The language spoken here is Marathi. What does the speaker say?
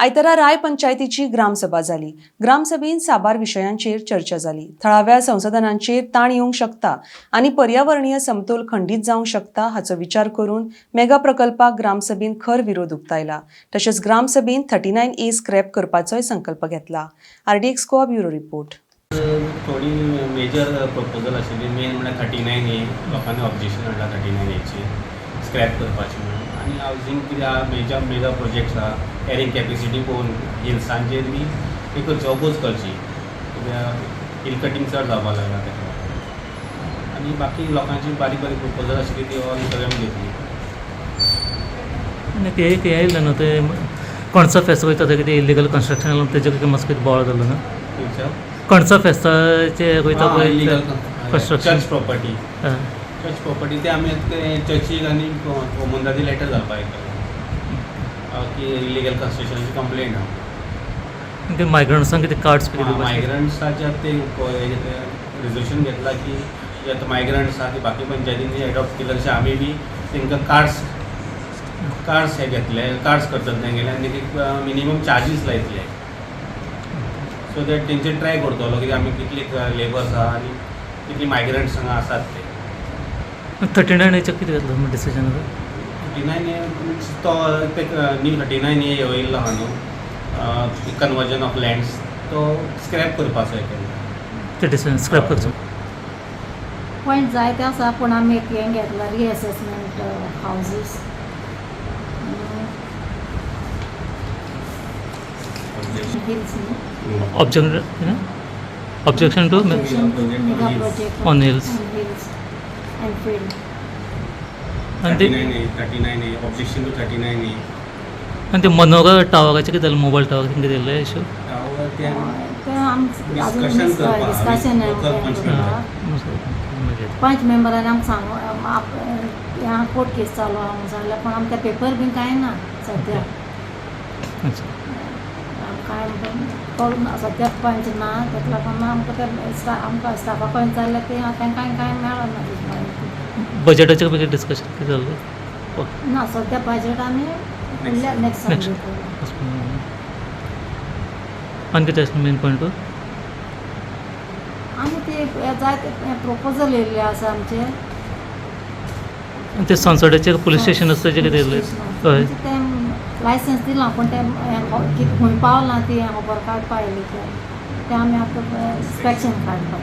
आयतारा राय पंचायतीची ग्रामसभा जाली. ग्रामसभेन साबार विशयांचेर चर्चा जाली. थळाव्या संसाधनांचेर ताण येवंक शकता आनी पर्यावरणीय समतोल खंडीत जावंक शकता हाचो विचार करून मेगा प्रकल्पाक ग्रामसभेन खर विरोध उक्तायला. तशेंच ग्रामसभेन 39A स्क्रॅप करपाचोय संकल्प घेतला. RDX Goa bureau report. थोडी मेजर प्रपोजल आशिल्ली. मेन म्हळ्यार 39A लोकांनी ऑब्जेक्शन हाडला 39Aची स्क्रॅप करपाची म्हणून. आनी हावजींग कितें मेजर प्रोजेक्ट्स आहा कॅरिंग कॅपेसिटी पळोवन हिल्सांचेर बी एक जॉबूच करची कित्याक हिल कटींग चड जावपाक लागला तेका. आनी बाकी लोकांची बारीक बारीक प्रपोजल आशिल्ली ती ऑल सगळ्यांक घेतली. आनी ते एक हें येयलें न्हू ते कणसां फेस्त वयता थंय कितें इलिगल कन्स्ट्रक्शन तेजेर मातसो कितें बोवाळ जालो न्हू. कणसां फेस्ताचे वयता पळय कन्स्ट्रक्शन प्रॉपर्टी चर्च प्रॉपर्टी ते आमी चर्चीक आनी कोमंदादी लेटर घालपाक येता की इलिगल कन्स्ट्रक्शनाची कंप्लेंट आहा. ते मायग्रंट्सांक कितें कार्ड्स बी दिवपाचे. मायग्रंट्साच्या ते रिजोल्यूशन घेतला की जे आतां मायग्रंट्स आहा ते बाकी पंचायतींनी एडॉप्ट केले तशें आमी बी तांकां कार्ड्स हे घेतले कार्ड्स करतात तेंगेले आनी मिनिमम चार्जीस लायतले सो दॅट तेंचेर ट्राय करतलो की आमी कितले लेबर्स आहा आनी कितली मायग्रंट्स हांगा आसात ते. 39Aचें कितें जातलें डिसिजन. 39A तो न्यू 39A येयल्लो आहा न्हू कन्वर्जन ऑफ लँड्स तो स्क्रॅप करपाचो केला. ते डिसिजन स्क्रॅप करचो. पॉयंट जायते आसा पूण आमी एक हें घेतला रिएसेसमेंट हावजीस. Objection to mega project on hills and field. आनी ते 39A ऑब्जेक्शन टू 39A. आनी ते मनोगा टावराचें कितें जालें मोबायल टावर कितें दिल्ले इश्यू. ते आमचें डिस्कशन पंच मेंबरान आमकां सांगू ह्या कोर्ट केस चालू आहा म्हणून सांगलें पूण आमकां पेपर बीन कांय ना सद्या. कांय कळून सद्याक पंच ना ताका लागून आमकां स्टाफाक पंच जाल्ले ते तांकां कांय मेळना. बजेटाचें कितें डिस्कशन कितें जालें ना सद्या बजेट आमी नेक्स्ट संडे. आनी कितें आसलें मेन पॉयंट. आनी ते जायते प्रपोजल येयल्ले आसा आमचे. आनी ते सनसोड्याचें पुलीस स्टेशन आसा तेजें कितें येयल्लें. हय ते लायसन्स दिलां पूण ते खंय पावलां ती खबर काडपा येयली ते आमी आतां इन्स्पेक्शन काडपाक.